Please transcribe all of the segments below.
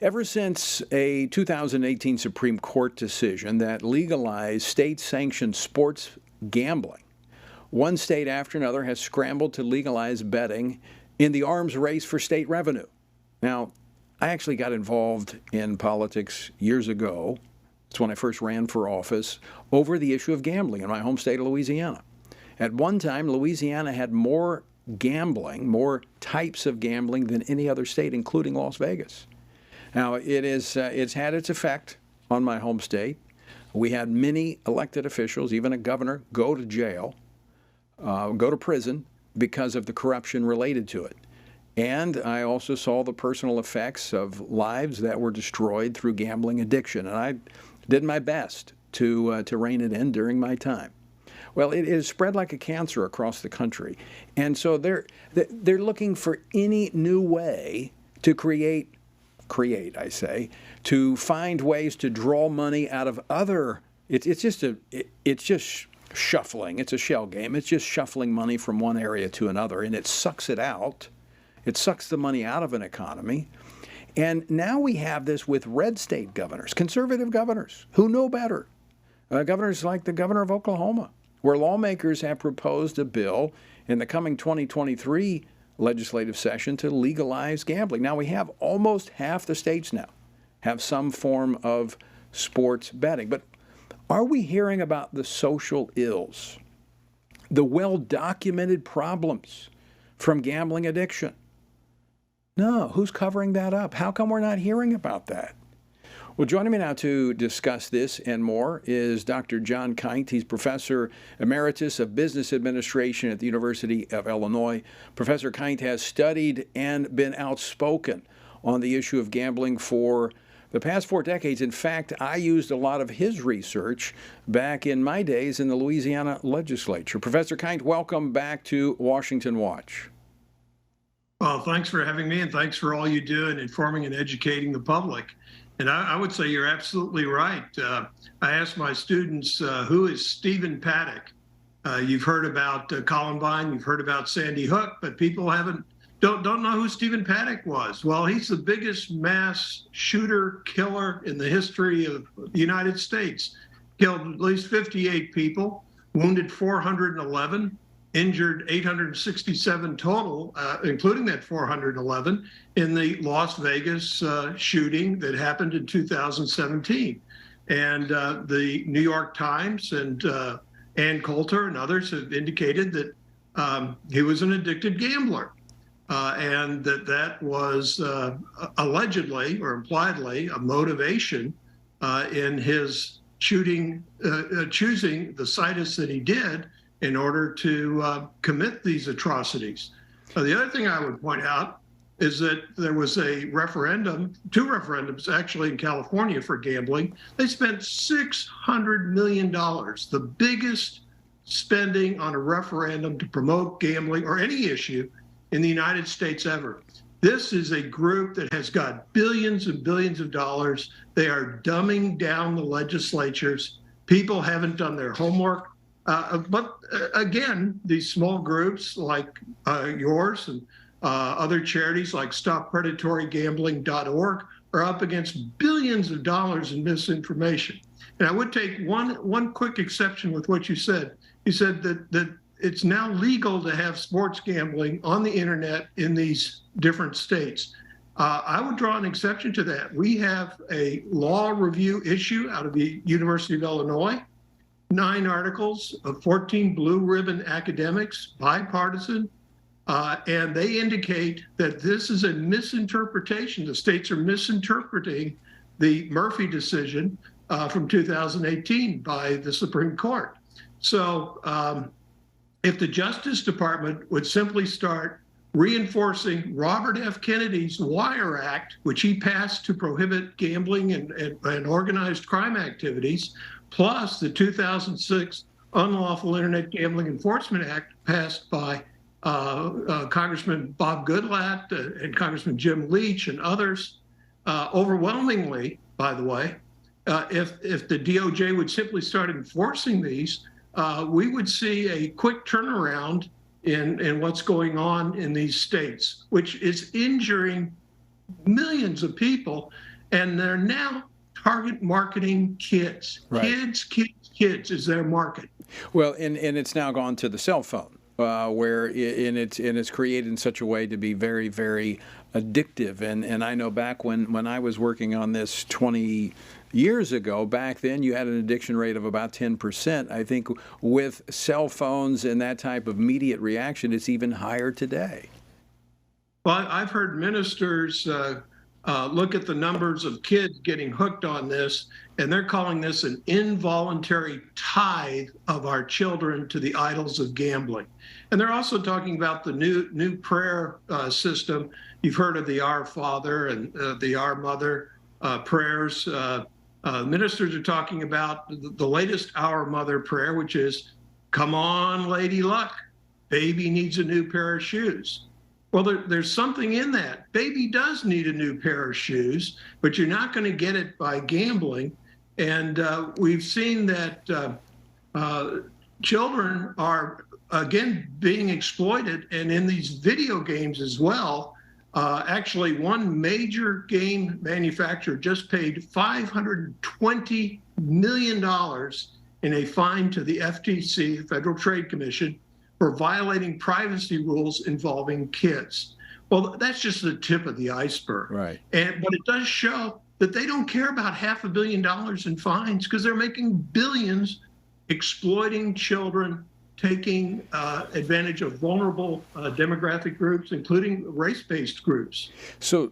Ever since a 2018 Supreme Court decision that legalized state-sanctioned sports gambling, one state after another has scrambled to legalize betting in the arms race for state revenue. Now, I actually got involved in politics years ago. It's when I first ran for office over the issue of gambling in my home state of Louisiana. At one time, Louisiana had more gambling, more types of gambling than any other state, including Las Vegas. Now, it's had its effect on my home state. We had many elected officials, even a governor, go to jail, go to prison because of the corruption related to it. And I also saw the personal effects of lives that were destroyed through gambling addiction. And I did my best to rein it in during my time. Well, it is spread like a cancer across the country. And so they're looking for any new way to create, to find ways to draw money out of other. It's just shuffling. It's a shell game. It's just shuffling money from one area to another, and it sucks it out. It sucks the money out of an economy. And now we have this with red state governors, conservative governors who know better. Governors like the governor of Oklahoma, where lawmakers have proposed a bill in the coming 2023 legislative session to legalize gambling. Now we have almost half the states now have some form of sports betting. But are we hearing about the social ills, the well-documented problems from gambling addiction? No, who's covering that up? How come we're not hearing about that? Well, joining me now to discuss this and more is Dr. John Kindt. He's Professor Emeritus of Business Administration at the University of Illinois. Professor Kindt has studied and been outspoken on the issue of gambling for the past 4 decades. In fact, I used a lot of his research back in my days in the Louisiana legislature. Professor Kindt, welcome back to Washington Watch. Well, thanks for having me, and thanks for all you do in informing and educating the public. And I would say you're absolutely right. I asked my students, who is Stephen Paddock? You've heard about Columbine, you've heard about Sandy Hook, but people don't know who Stephen Paddock was. Well, he's the biggest mass shooter killer in the history of the United States. Killed at least 58 people, wounded 411. Injured 867 total, including that 411, in the Las Vegas shooting that happened in 2017. And the New York Times and Ann Coulter and others have indicated that he was an addicted gambler, and that was allegedly or impliedly a motivation in his choosing the situs that he did in order to commit these atrocities. The other thing I would point out is that there was a referendum, 2 referendums actually in California for gambling. They spent $600 million, the biggest spending on a referendum to promote gambling or any issue in the United States ever. This is a group that has got billions and billions of dollars. They are dumbing down the legislatures. People haven't done their homework. But again, these small groups like yours and other charities like StopPredatoryGambling.org are up against billions of dollars in misinformation. And I would take one quick exception with what you said. You said that it's now legal to have sports gambling on the internet in these different states. I would draw an exception to that. We have a law review issue out of the University of Illinois. 9 articles of 14 blue ribbon academics, bipartisan, and they indicate that this is a misinterpretation. The states are misinterpreting the Murphy decision from 2018 by the Supreme Court. So if the Justice Department would simply start reinforcing Robert F. Kennedy's Wire Act, which he passed to prohibit gambling and organized crime activities, plus the 2006 Unlawful Internet Gambling Enforcement Act passed by Congressman Bob Goodlatte and Congressman Jim Leach and others, overwhelmingly, by the way, if the DOJ would simply start enforcing these, we would see a quick turnaround in what's going on in these states, which is injuring millions of people, and they're now target marketing kids. Right. Kids is their market. Well, and it's now gone to the cell phone, it's created in such a way to be very, very addictive. And I know back when I was working on this 20 years ago, back then you had an addiction rate of about 10%. I think with cell phones and that type of immediate reaction, it's even higher today. Well, I've heard ministers look at the numbers of kids getting hooked on this, and they're calling this an involuntary tithe of our children to the idols of gambling. And they're also talking about the new prayer system. You've heard of the Our Father and the Our Mother prayers. Ministers are talking about the latest Our Mother prayer, which is, "Come on, Lady Luck, baby needs a new pair of shoes." Well, there's something in that. Baby does need a new pair of shoes, but you're not going to get it by gambling. And we've seen that children are, again, being exploited, and in these video games as well. Actually, one major game manufacturer just paid $520 million in a fine to the FTC, Federal Trade Commission, for violating privacy rules involving kids. Well, that's just the tip of the iceberg. Right. But it does show that they don't care about $500 million in fines, because they're making billions exploiting children, taking advantage of vulnerable demographic groups, including race-based groups. So,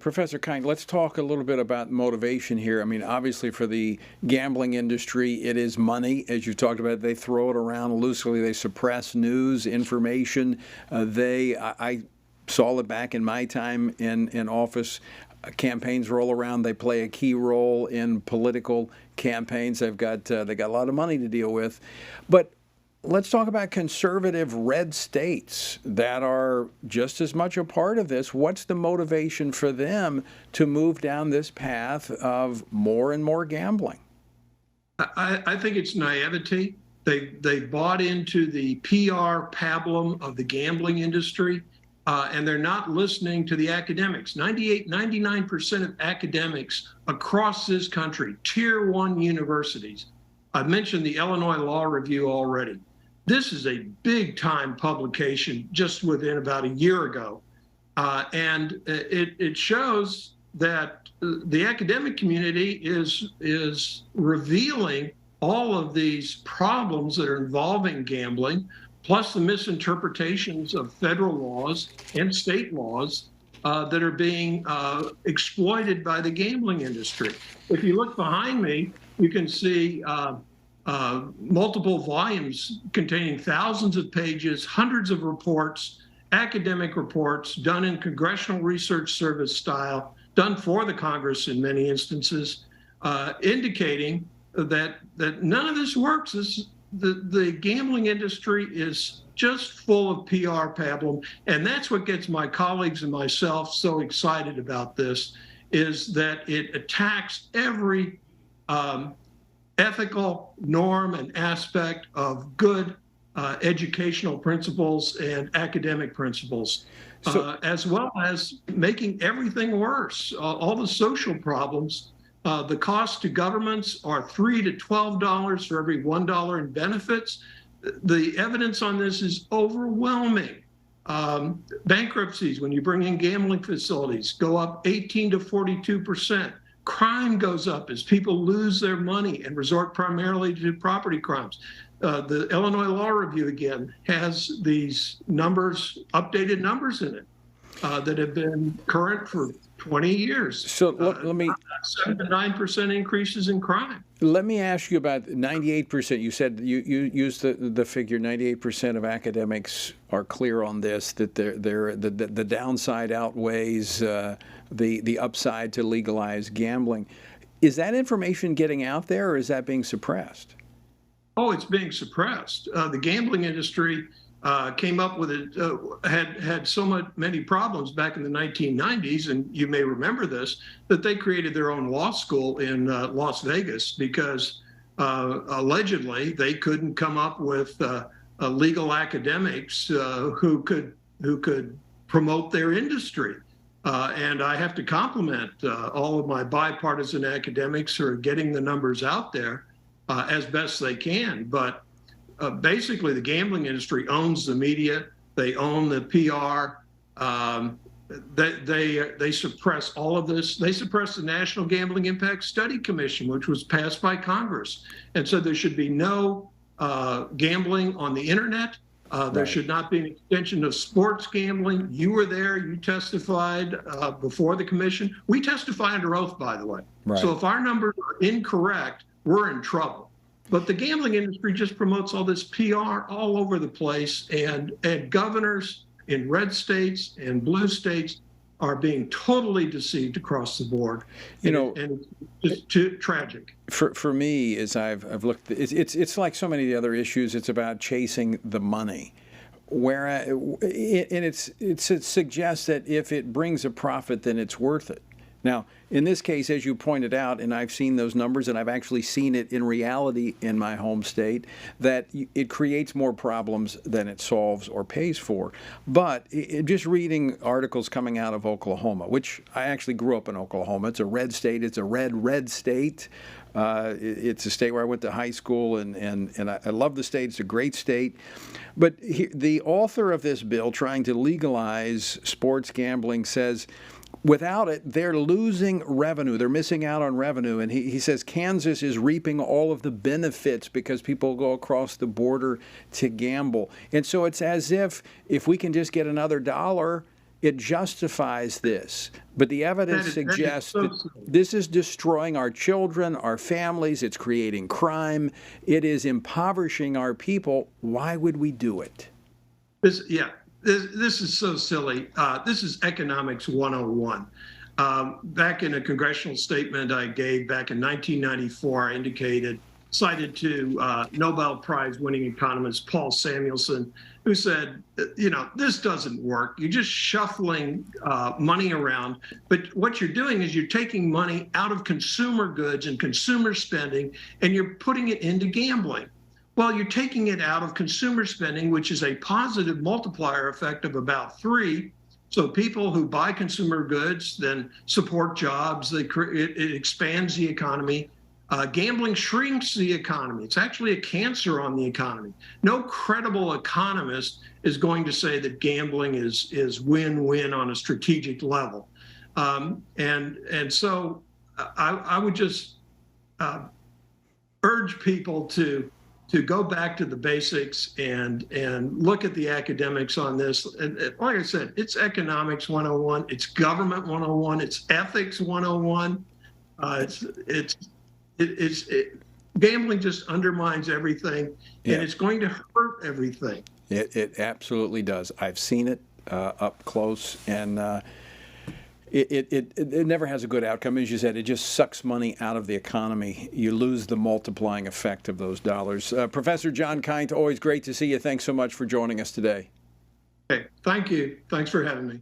Professor Kindt, let's talk a little bit about motivation here. I mean, obviously for the gambling industry, it is money. As you talked about, they throw it around loosely. They suppress news, information. I saw it back in my time in office. Campaigns roll around. They play a key role in political campaigns. They got a lot of money to deal with. But let's talk about conservative red states that are just as much a part of this. What's the motivation for them to move down this path of more and more gambling? I think it's naivety. They bought into the PR pablum of the gambling industry, and they're not listening to the academics. 99% of academics across this country, tier 1 universities. I've mentioned the Illinois Law Review already. This is a big time publication just within about a year ago. And it shows that the academic community is revealing all of these problems that are involving gambling, plus the misinterpretations of federal laws and state laws that are being exploited by the gambling industry. If you look behind me, you can see multiple volumes containing thousands of pages, hundreds of reports, academic reports done in Congressional Research Service style, done for the Congress in many instances, indicating that none of this works. The gambling industry is just full of PR pablum, and that's what gets my colleagues and myself so excited about this, is that it attacks every ethical norm and aspect of good educational principles and academic principles, as well as making everything worse. All the social problems, the cost to governments are $3 to $12 for every $1 in benefits. The evidence on this is overwhelming. Bankruptcies, when you bring in gambling facilities, go up 18 to 42%. Crime goes up as people lose their money and resort primarily to property crimes. The Illinois Law Review, again, has these numbers, updated numbers in it that have been current for 20 years. So let me 7 to 9% increases in crime. Let me ask you about 98%. You said you used the figure 98% of academics are clear on this, that the downside outweighs the upside to legalize gambling. Is that information getting out there, or is that being suppressed? Oh, it's being suppressed. The gambling industry came up with it, had so many problems back in the 1990s, and you may remember this, that they created their own law school in Las Vegas because allegedly they couldn't come up with legal academics who could promote their industry. And I have to compliment all of my bipartisan academics who are getting the numbers out there as best they can. But basically, the gambling industry owns the media. They own the PR. They suppress all of this. They suppress the National Gambling Impact Study Commission, which was passed by Congress. And so there should be no gambling on the internet. There should not be an extension of sports gambling. You were there. You testified before the commission. We testify under oath, by the way. Right. So if our numbers are incorrect, we're in trouble. But the gambling industry just promotes all this PR all over the place, and governors in red states and blue states are being totally deceived across the board. And it's just tragic. For me, as I've looked, it's like so many of the other issues. It's about chasing the money, it suggests that if it brings a profit, then it's worth it. Now, in this case, as you pointed out, and I've seen those numbers, and I've actually seen it in reality in my home state, that it creates more problems than it solves or pays for. But just reading articles coming out of Oklahoma, which I actually grew up in Oklahoma. It's a red state. It's a red state. It's a state where I went to high school, and I love the state. It's a great state. But the author of this bill trying to legalize sports gambling says, without it, they're losing revenue. They're missing out on revenue. And he says Kansas is reaping all of the benefits because people go across the border to gamble. And so it's as if we can just get another dollar, it justifies this. But the evidence suggests that this is destroying our children, our families. It's creating crime. It is impoverishing our people. Why would we do it? This is so silly. This is economics 101. Back in a congressional statement I gave back in 1994, I cited to Nobel Prize winning economist Paul Samuelson, who said, this doesn't work. You're just shuffling money around. But what you're doing is you're taking money out of consumer goods and consumer spending, and you're putting it into gambling. Well, you're taking it out of consumer spending, which is a positive multiplier effect of about 3. So people who buy consumer goods then support jobs. It expands the economy. Gambling shrinks the economy. It's actually a cancer on the economy. No credible economist is going to say that gambling is win-win on a strategic level. And so I would just urge people to go back to the basics and look at the academics on this. And like I said, it's economics 101, it's government 101, it's ethics 101. Gambling just undermines everything, and it's going to hurt everything. It absolutely does. I've seen it up close, and it never has a good outcome. As you said, it just sucks money out of the economy. You lose the multiplying effect of those dollars. Professor John Kindt, always great to see you. Thanks so much for joining us today. Okay, thank you. Thanks for having me.